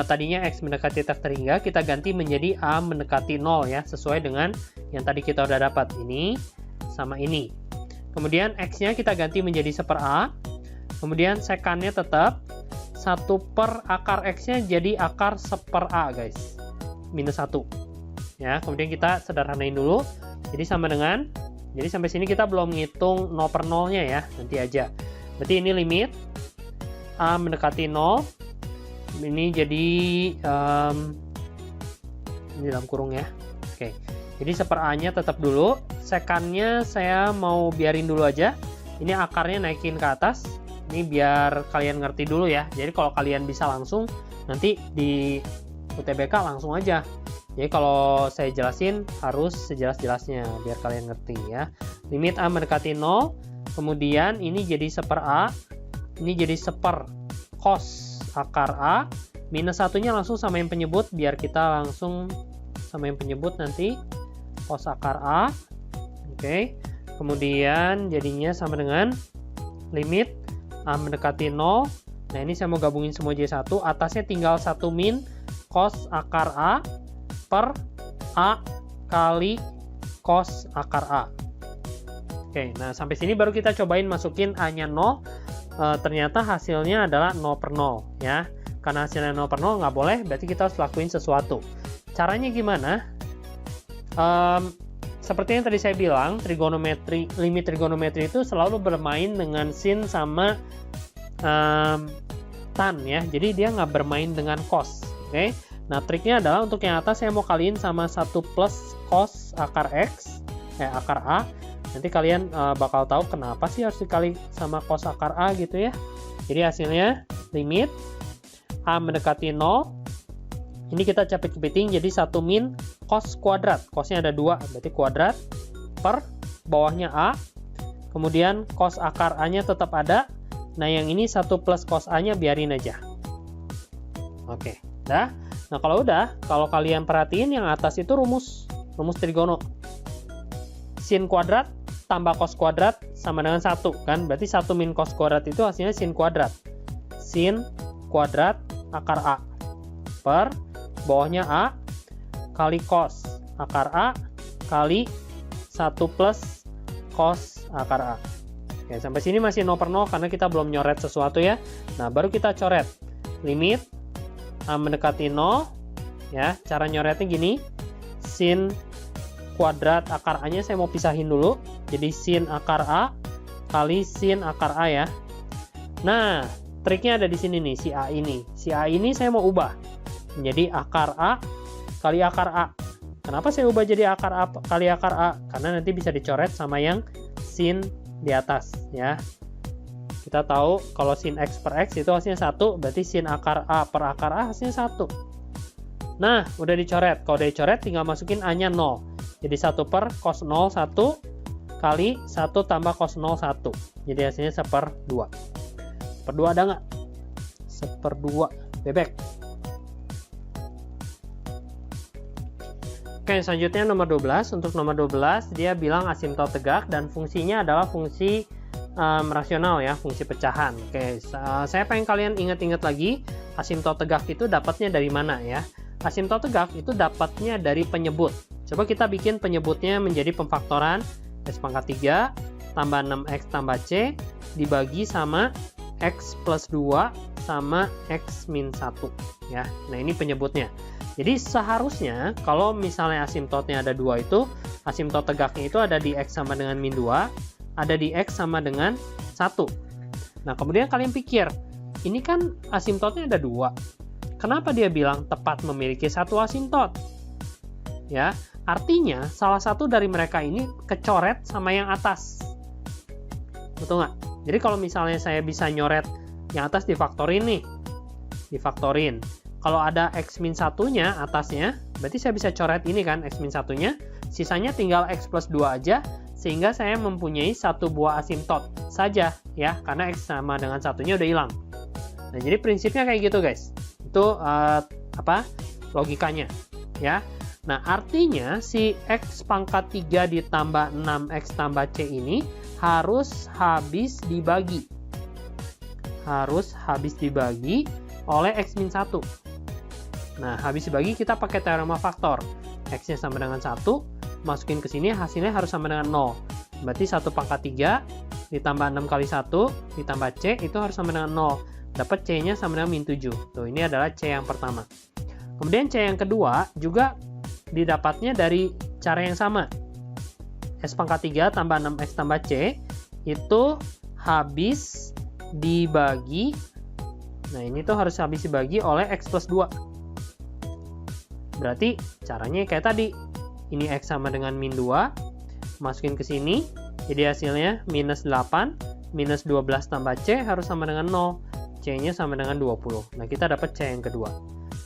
tadinya x mendekati tak terhingga, kita ganti menjadi a mendekati 0 ya, sesuai dengan yang tadi kita udah dapat, ini sama ini. Kemudian x-nya kita ganti menjadi 1 per a, kemudian sekannya tetap 1 per akar x-nya jadi akar 1 per a guys, minus 1 ya. Kemudian kita sederhanain dulu, jadi sama dengan, jadi sampai sini kita belum ngitung 0 per 0 nya ya, nanti aja. Berarti ini limit A mendekati 0. Ini jadi ini dalam kurung ya. Oke. Jadi 1 per A-nya tetap dulu. Sekannya saya mau biarin dulu aja. Ini akarnya naikin ke atas. Ini biar kalian ngerti dulu ya. Jadi kalau kalian bisa langsung, nanti di UTBK langsung aja. Jadi kalau saya jelasin harus sejelas-jelasnya biar kalian ngerti ya. limit A mendekati 0, kemudian ini jadi 1/A, ini jadi 1 cos akar A, minus satunya langsung samain penyebut, biar kita langsung samain penyebut nanti, cos akar A. Oke, kemudian jadinya sama dengan limit A mendekati 0. Nah, ini saya mau gabungin semua jadi satu, atasnya tinggal 1 min cos akar A per A kali cos akar A. Oke, nah sampai sini baru kita cobain masukin A-nya 0. Ternyata hasilnya adalah 0 per 0 ya. Karena hasilnya 0 per 0 nggak boleh, berarti kita harus lakuin sesuatu. Caranya gimana? Seperti yang tadi saya bilang, limit trigonometri itu selalu bermain dengan sin sama tan ya. Jadi dia nggak bermain dengan cos. Oke. Nah, triknya adalah untuk yang atas saya mau kaliin sama 1 plus cos akar X, akar A. Nanti kalian bakal tahu kenapa sih harus dikali sama cos akar A gitu ya. Jadi hasilnya limit A mendekati 0. Ini kita capit-capitin jadi 1 min cos kuadrat. Cosnya ada 2, berarti kuadrat per bawahnya A. Kemudian cos akar A-nya tetap ada. Nah, yang ini 1 plus cos A-nya biarin aja. Oke, udah. Nah, kalau kalian perhatiin yang atas itu rumus trigono. Sin kuadrat tambah cos kuadrat sama dengan 1 kan? Berarti 1 min cos kuadrat itu hasilnya sin kuadrat. Sin kuadrat akar A per bawahnya A kali cos akar A kali 1 plus cos akar A. Oke, sampai sini masih 0 per 0 karena kita belum nyoret sesuatu ya. Nah, baru kita coret limit A mendekati 0 ya. Cara nyoretnya gini, sin kuadrat akar A-nya saya mau pisahin dulu. Jadi sin akar A kali sin akar A ya. Nah, triknya ada di sini nih, si A ini. Si A ini saya mau ubah menjadi akar A kali akar A. Kenapa saya ubah jadi akar A kali akar A? Karena nanti bisa dicoret sama yang sin di atas ya. Kita tahu kalau sin X per X itu hasilnya 1, berarti sin akar A per akar A hasilnya 1. Nah, udah dicoret. Kalau udah dicoret tinggal masukin A-nya 0. Jadi 1 per cos 0 1 kali 1 tambah cos 0 1. Jadi hasilnya 1/2. 1/2 ada nggak? 1/2 bebek. Oke, selanjutnya nomor 12. Untuk nomor 12 dia bilang asimtot tegak dan fungsinya adalah fungsi rasional ya, fungsi pecahan. Oke, saya pengen kalian ingat-ingat lagi asimtot tegak itu dapatnya dari mana ya. Asimtot tegak itu dapatnya dari penyebut. Coba kita bikin penyebutnya menjadi pemfaktoran x pangkat 3 tambah 6x tambah c dibagi sama x plus 2 sama x min 1 ya. Nah, ini penyebutnya. Jadi seharusnya kalau misalnya asimtotnya ada 2 itu, asimtot tegaknya itu ada di x sama dengan min 2, ada di x sama dengan 1. Nah, kemudian kalian pikir, ini kan asimtotnya ada 2. Kenapa dia bilang tepat memiliki satu asimtot? Ya, artinya salah satu dari mereka ini kecoret sama yang atas. Betul nggak? Jadi kalau misalnya saya bisa nyoret yang atas difaktorin nih. Difaktorin. Kalau ada x min 1-nya atasnya, berarti saya bisa coret ini kan, x min 1-nya. Sisanya tinggal x plus 2 aja, sehingga saya mempunyai satu buah asimtot saja ya, karena x sama dengan 1-nya udah hilang. Nah, jadi prinsipnya kayak gitu guys. Itu logikanya ya. Nah, artinya si x pangkat 3 ditambah 6x tambah c ini harus habis dibagi. Harus habis dibagi oleh x min 1. Nah, habis dibagi kita pakai teorema faktor. X-nya sama dengan 1, masukin ke sini hasilnya harus sama dengan 0. Berarti 1 pangkat 3 ditambah 6 kali 1 ditambah c itu harus sama dengan 0. Dapat c-nya sama dengan min 7. Tuh, ini adalah c yang pertama. Kemudian c yang kedua juga didapatnya dari cara yang sama. S pangkat 3 tambah 6x tambah c itu habis dibagi. Nah, ini tuh harus habis dibagi oleh x plus 2. Berarti caranya kayak tadi. Ini x sama dengan min 2. Masukin ke sini. Jadi hasilnya minus 8. Minus 12 tambah c harus sama dengan 0. C-nya sama dengan 20. Nah, kita dapat c yang kedua.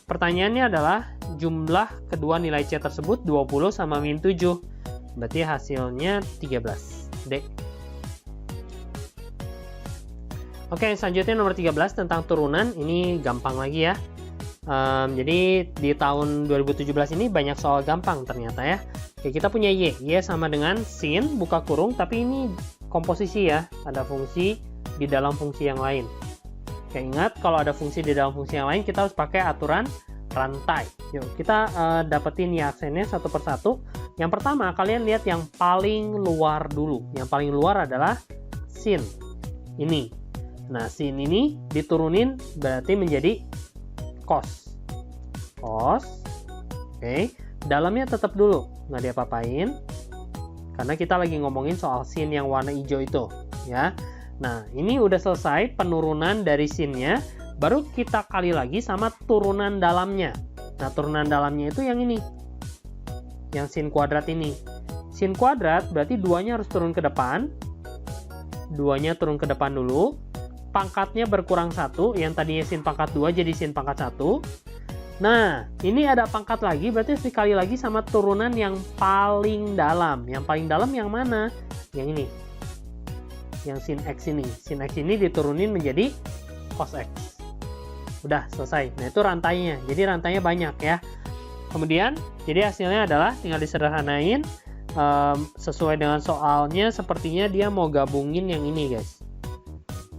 Pertanyaannya adalah jumlah kedua nilai c tersebut 20 sama min 7. Berarti hasilnya 13. D. Oke, selanjutnya nomor 13 tentang turunan. Ini gampang lagi ya. Jadi di tahun 2017 ini banyak soal gampang ternyata ya. Oke, kita punya Y sama dengan sin, buka kurung, tapi ini komposisi ya. Ada fungsi di dalam fungsi yang lain. Oke, ingat kalau ada fungsi di dalam fungsi yang lain, kita harus pakai aturan rantai. Yuk, kita dapetin Y aksennya satu persatu. Yang pertama, kalian lihat yang paling luar dulu. Yang paling luar adalah sin. Ini. Nah, sin ini diturunin berarti menjadi cos. Oke, dalamnya tetap dulu, nggak diapa-apain. Karena kita lagi ngomongin soal sin yang warna hijau itu, ya. Nah, ini udah selesai penurunan dari sinnya, baru kita kali lagi sama turunan dalamnya. Nah, turunan dalamnya itu yang ini, yang sin kuadrat ini. Sin kuadrat berarti duanya harus turun ke depan. Duanya turun ke depan dulu. Pangkatnya berkurang 1, yang tadinya sin pangkat 2 jadi sin pangkat 1. Nah, ini ada pangkat lagi, berarti harus dikali lagi sama turunan yang paling dalam. Yang paling dalam yang mana? Yang ini. Yang sin X ini. Sin X ini diturunin menjadi cos X. Udah, selesai. Nah, itu rantainya. Jadi rantainya banyak ya. Kemudian, jadi hasilnya adalah tinggal disederhanain. Sesuai dengan soalnya, sepertinya dia mau gabungin yang ini, guys.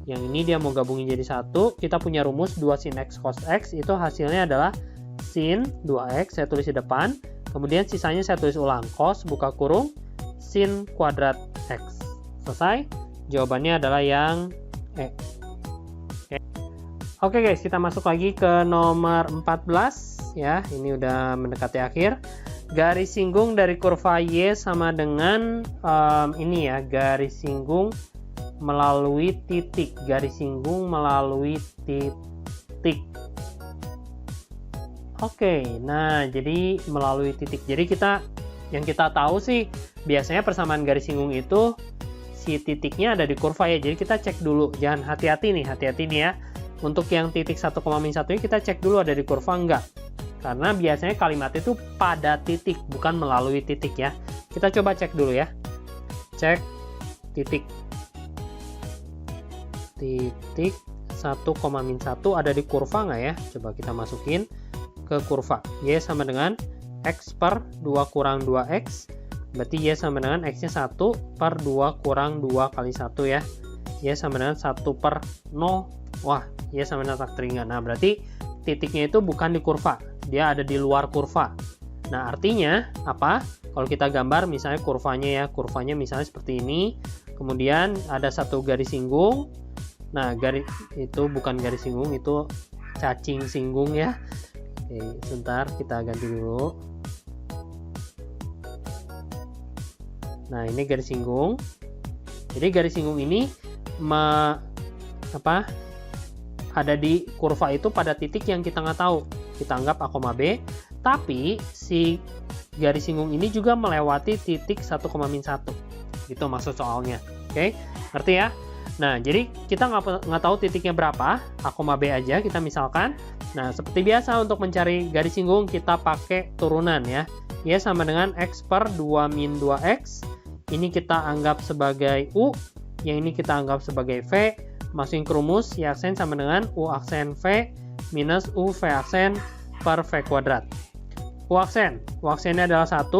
Yang ini dia mau gabungin jadi satu. Kita punya rumus 2 sin X cos X. Itu hasilnya adalah sin 2X. Saya tulis di depan. Kemudian sisanya saya tulis ulang. Cos buka kurung sin kuadrat X. Selesai. Jawabannya adalah yang E. Oke guys, kita masuk lagi ke nomor 14. Ya, ini udah mendekati akhir. Garis singgung dari kurva Y sama dengan ini ya. Garis singgung melalui titik, garis singgung melalui titik. Oke, nah jadi melalui titik. Jadi yang kita tahu sih biasanya persamaan garis singgung itu si titiknya ada di kurva ya. Jadi kita cek dulu, jangan hati-hati nih ya. Untuk yang titik 1,-1 ini kita cek dulu ada di kurva enggak. Karena biasanya kalimat itu pada titik, bukan melalui titik ya. Kita coba cek dulu ya. Cek titik. Titik 1,-1 ada di kurva nggak ya? Coba kita masukin ke kurva. Y sama dengan X per 2 kurang 2X. Berarti Y sama dengan X-nya 1 per 2 kurang 2 kali 1 ya. Y sama dengan 1 per 0. Wah, Y sama dengan tak teringat. Nah, berarti titiknya itu bukan di kurva. Dia ada di luar kurva. Nah, artinya apa? Kalau kita gambar misalnya kurvanya ya. Kurvanya misalnya seperti ini. Kemudian ada satu garis singgung. Nah, garis itu bukan garis singgung, itu cacing singgung ya. Oke, sebentar kita ganti dulu. Nah, ini garis singgung. Jadi garis singgung ini ada di kurva itu pada titik yang kita nggak tahu. Kita anggap A, B. Tapi si garis singgung ini juga melewati titik 1,-1. Itu maksud soalnya. Oke, ngerti ya? Nah, jadi kita nggak tahu titiknya berapa, A, B aja kita misalkan. Nah, seperti biasa untuk mencari garis singgung kita pakai turunan ya. Y sama dengan X per 2 min 2X. Ini kita anggap sebagai U, yang ini kita anggap sebagai V. Masukin ke rumus, Y aksen sama dengan U aksen V minus U V aksen per V kuadrat. U aksennya adalah 1,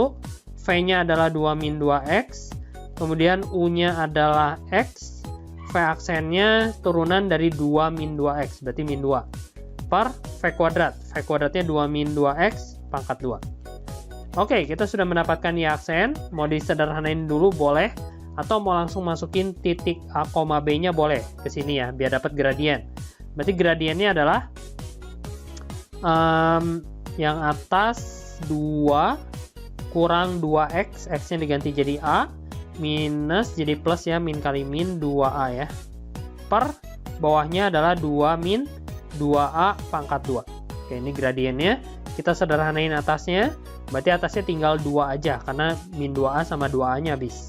V-nya adalah 2 min 2X, kemudian U-nya adalah X, V aksennya turunan dari 2 min 2X, berarti min 2, per V kuadrat. V kuadratnya 2 min 2X pangkat 2. Oke, kita sudah mendapatkan Y aksen. Mau disederhanain dulu boleh, atau mau langsung masukin titik A, B-nya boleh ke sini ya, biar dapat gradien. Berarti gradiennya adalah yang atas 2 kurang 2X, X-nya diganti jadi A, minus jadi plus ya, min kali min 2A ya, per bawahnya adalah 2 min 2A pangkat 2. Oke, ini gradiennya. Kita sederhanain atasnya, berarti atasnya tinggal 2 aja, karena min 2A sama 2A-nya habis.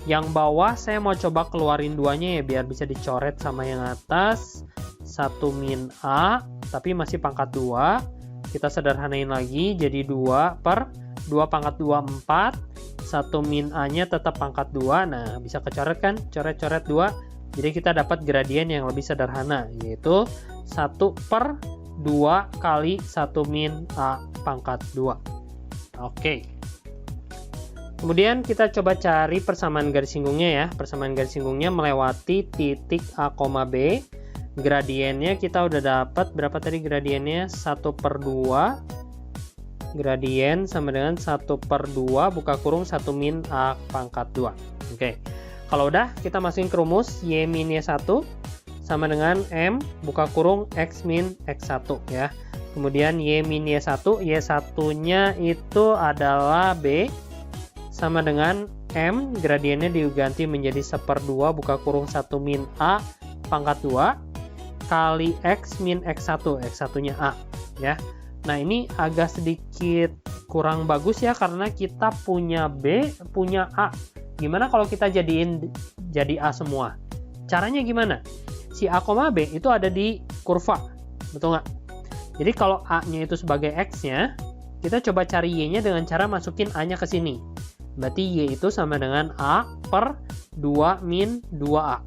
Yang bawah saya mau coba keluarin 2-nya ya, biar bisa dicoret sama yang atas. 1 min A, tapi masih pangkat 2. Kita sederhanain lagi, jadi 2 per 2 pangkat 2, 4. 1 min A-nya tetap pangkat 2. Nah, bisa kecoret kan? Coret-coret 2. Jadi kita dapat gradien yang lebih sederhana, yaitu 1/2 kali 1 min A pangkat 2. Oke. Kemudian kita coba cari persamaan garis singgungnya ya. Persamaan garis singgungnya melewati titik A, B. Gradiennya kita udah dapat berapa tadi gradiennya? 1/2. Gradien sama dengan 1/2 buka kurung 1 min A pangkat 2. Oke. Kalau udah, kita masukin ke rumus Y min Y1 sama dengan M buka kurung X min X1 ya. Kemudian Y min Y1, Y1-nya itu adalah B sama dengan M, gradiennya diganti menjadi 1/2 buka kurung 1 min A pangkat 2 kali X min X1, X1-nya A ya. Nah, ini agak sedikit kurang bagus ya, karena kita punya B, punya A. Gimana kalau kita jadiin jadi A semua? Caranya gimana? Si A, B itu ada di kurva, betul nggak? Jadi kalau A-nya itu sebagai X-nya, kita coba cari Y-nya dengan cara masukin A-nya ke sini. Berarti Y itu sama dengan A/2 min 2A.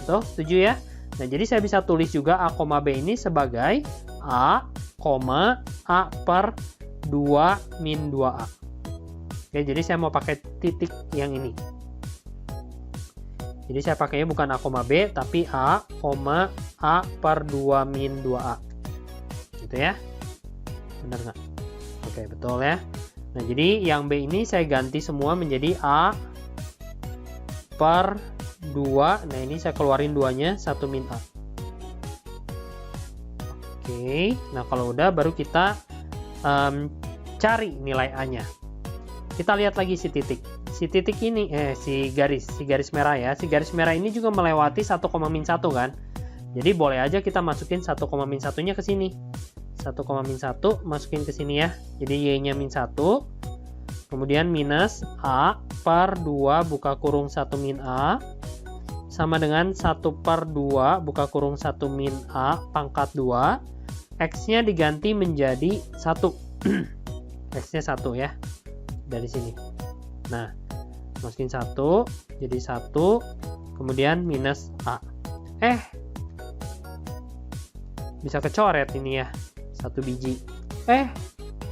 Tuh, setuju ya? Nah, jadi saya bisa tulis juga A, B ini sebagai A, A/2 min 2A. Oke, jadi saya mau pakai titik yang ini. Jadi saya pakainya bukan A, B, tapi A, A/2 min 2A. Gitu ya? Benar nggak? Oke, betul ya. Nah, jadi yang B ini saya ganti semua menjadi A/2. Nah, ini saya keluarin 2-nya, 1 min A. Oke, nah kalau udah baru kita cari nilai A-nya. Kita lihat lagi si titik. Si titik ini, si garis merah ya. Si garis merah ini juga melewati 1, min 1 kan. Jadi boleh aja kita masukin 1, min 1-nya ke sini. 1, min 1 masukin ke sini ya. Jadi Y-nya min 1. Kemudian minus A/2 buka kurung 1 min A. Sama dengan 1/2 buka kurung 1 min A pangkat 2. X-nya diganti menjadi 1. X-nya 1 ya. Dari sini. Nah, masukin 1. Jadi 1. Kemudian minus A. Bisa kecoret ini ya. 1 biji.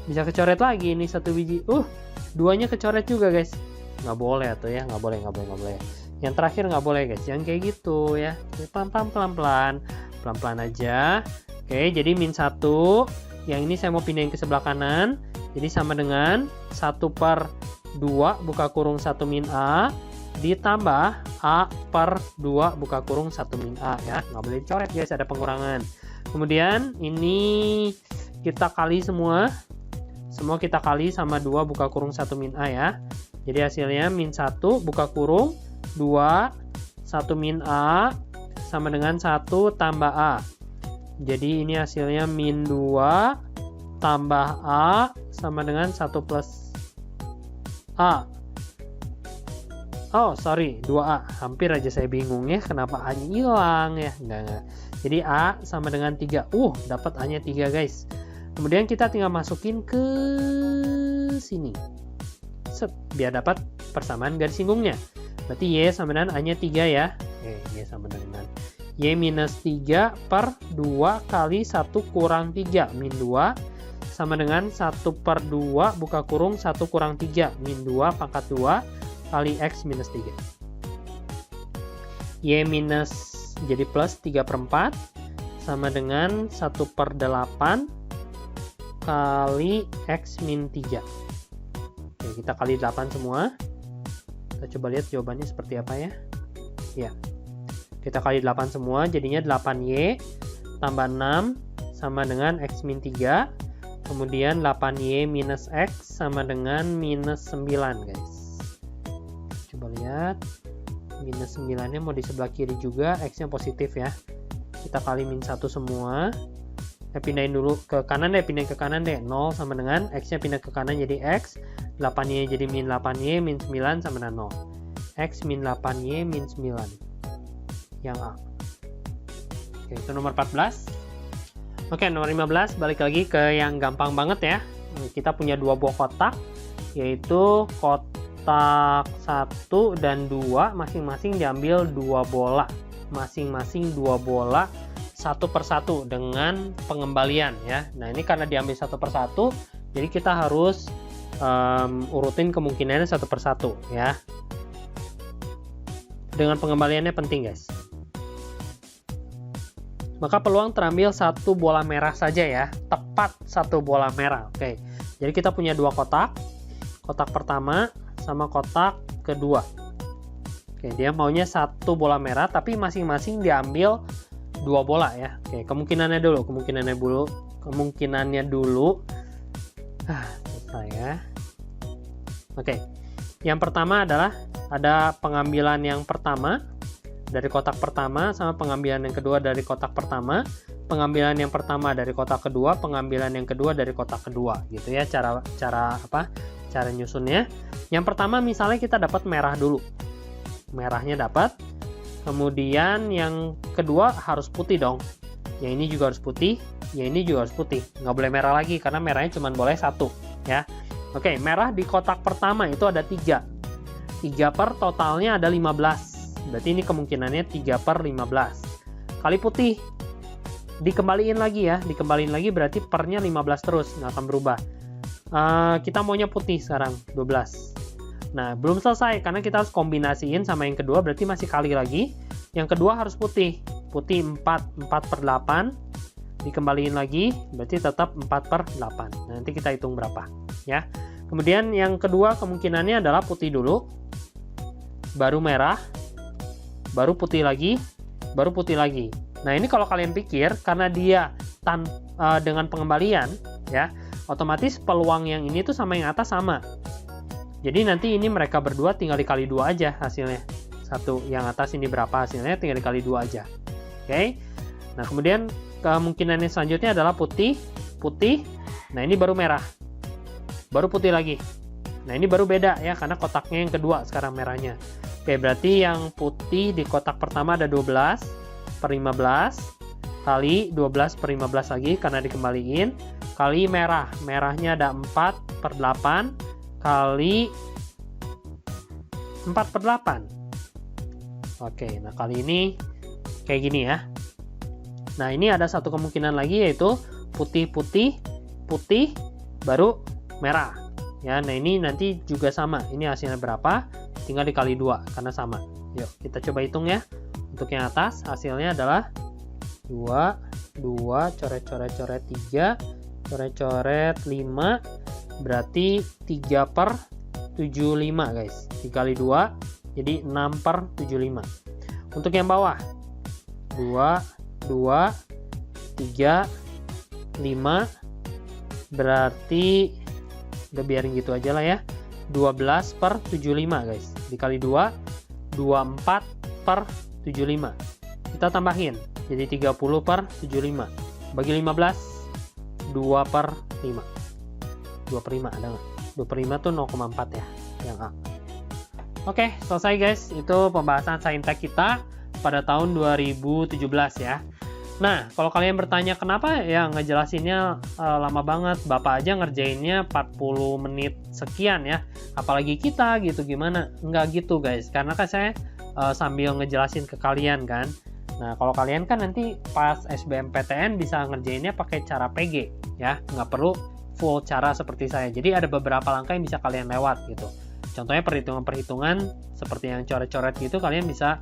Bisa kecoret lagi ini 1 biji. 2-nya kecoret juga guys. Nggak boleh atau ya. Nggak boleh. Yang terakhir nggak boleh guys. Yang kayak gitu ya. Pelan-pelan aja. Oke, jadi min 1. Yang ini saya mau pindahin ke sebelah kanan. Jadi sama dengan 1/2 buka kurung 1 min A ditambah A/2 buka kurung 1 min A ya. Nggak boleh dicoret guys, ada pengurangan. Kemudian ini kita kali semua. Semua kita kali sama 2 buka kurung 1 min A ya. Jadi hasilnya min 1 buka kurung 2 1 min A sama dengan 1 tambah A. Jadi ini hasilnya min 2 tambah A sama dengan 1 plus A. 2A. Hampir aja saya bingung ya, kenapa A-nya hilang ya. Enggak. Jadi A sama dengan 3. Dapat A-nya 3 guys. Kemudian kita tinggal masukin ke sini. Biar dapat persamaan garis singgungnya. Berarti Y sama dengan A-nya 3 ya. Y sama dengan Y minus 3/2 kali 1 kurang 3 min 2 sama dengan 1/2 buka kurung 1 kurang 3 min 2 pangkat 2 kali X minus 3. Y minus jadi plus 3/4 sama dengan 1/8 kali X min 3. Oke, kita kali 8 semua. Kita coba lihat jawabannya seperti apa ya. Ya. Kita kali 8 semua, jadinya 8Y tambah 6 sama dengan X min 3. Kemudian 8Y minus X sama dengan minus 9 guys. Coba lihat. Minus 9-nya mau di sebelah kiri juga, X-nya positif ya. Kita kali min 1 semua. Pindahin dulu ke kanan deh, 0 sama dengan X-nya pindah ke kanan jadi X. 8Y jadi min 8Y, min 9 sama dengan 0. X min 8Y min 9. Yang A. Oke, itu nomor 14. Oke, nomor 15 balik lagi ke yang gampang banget ya. Kita punya 2 buah kotak, yaitu kotak 1 dan 2 masing-masing diambil 2 bola. Masing-masing 2 bola satu persatu dengan pengembalian ya. Nah ini karena diambil satu persatu, jadi kita harus urutin kemungkinannya satu persatu ya. Dengan pengembaliannya penting guys. Maka peluang terambil satu bola merah saja ya, tepat satu bola merah. Oke, jadi kita punya 2 kotak, kotak pertama sama kotak kedua. Oke, dia maunya satu bola merah, tapi masing-masing diambil 2 bola ya. Oke, kemungkinannya dulu. Selesai ya. Oke, yang pertama adalah ada pengambilan yang pertama dari kotak pertama sama pengambilan yang kedua dari kotak pertama, pengambilan yang pertama dari kotak kedua, pengambilan yang kedua dari kotak kedua, gitu ya cara nyusunnya. Yang pertama misalnya kita dapat merah dulu, merahnya dapat, kemudian yang kedua harus putih dong, yang ini juga harus putih, yang ini juga harus putih, nggak boleh merah lagi karena merahnya cuma boleh 1 ya. Oke, merah di kotak pertama itu ada 3 per totalnya ada 15. Berarti ini kemungkinannya 3/15 kali putih, dikembaliin lagi ya, dikembaliin lagi berarti pernya 15 terus, nggak akan berubah. Kita maunya putih sekarang 12. Nah belum selesai karena kita harus kombinasiin sama yang kedua, berarti masih kali lagi. Yang kedua harus putih 4/8 dikembaliin lagi berarti tetap 4/8. Nanti kita hitung berapa ya. Kemudian yang kedua kemungkinannya adalah putih dulu, baru merah, baru putih lagi, baru putih lagi. Nah ini kalau kalian pikir karena dia dengan pengembalian ya, otomatis peluang yang ini tuh sama yang atas sama. Jadi nanti ini mereka berdua tinggal dikali 2 aja hasilnya. Satu yang atas ini berapa hasilnya, tinggal dikali 2 aja. Oke. Nah kemudian kemungkinan yang selanjutnya adalah putih. Nah ini baru merah, baru putih lagi. Nah ini baru beda ya karena kotaknya yang kedua sekarang merahnya. Oke, berarti yang putih di kotak pertama ada 12/15 kali 12/15 lagi karena dikembaliin, kali merah, merahnya ada 4/8 kali 4/8. Oke, nah kali ini kayak gini ya. Nah ini ada satu kemungkinan lagi yaitu putih baru merah ya. Nah ini nanti juga sama, ini hasilnya berapa tinggal dikali 2 karena sama. Yuk kita coba hitung ya. Untuk yang atas hasilnya adalah 2 coret-coret 3 coret-coret 5, berarti 3/75 guys, dikali 2 jadi 6/75. Untuk yang bawah 2 3 5, berarti udah biarin gitu aja lah ya, 12/75 guys, dikali 2 24/75. Kita tambahin jadi 30/75 bagi 15 2/5. 2/5 ada nggak? 2/5 tuh 0,4 ya yang A. Oke, selesai guys, itu pembahasan saintek kita pada tahun 2017 ya. Nah, kalau kalian bertanya kenapa ya ngejelasinnya lama banget, Bapak aja ngerjainnya 40 menit sekian ya, apalagi kita gitu, gimana? Enggak gitu guys, karena kan saya sambil ngejelasin ke kalian kan. Nah, kalau kalian kan nanti pas SBMPTN bisa ngerjainnya pakai cara PG ya, nggak perlu full cara seperti saya. Jadi ada beberapa langkah yang bisa kalian lewat gitu. Contohnya perhitungan-perhitungan seperti yang coret-coret gitu, kalian bisa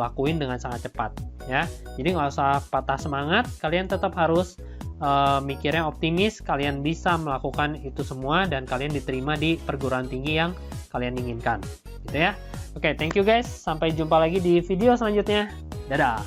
lakuin dengan sangat cepat ya. Jadi nggak usah patah semangat, kalian tetap harus mikirnya optimis, kalian bisa melakukan itu semua dan kalian diterima di perguruan tinggi yang kalian inginkan gitu ya. Oke, thank you guys, sampai jumpa lagi di video selanjutnya, dadah.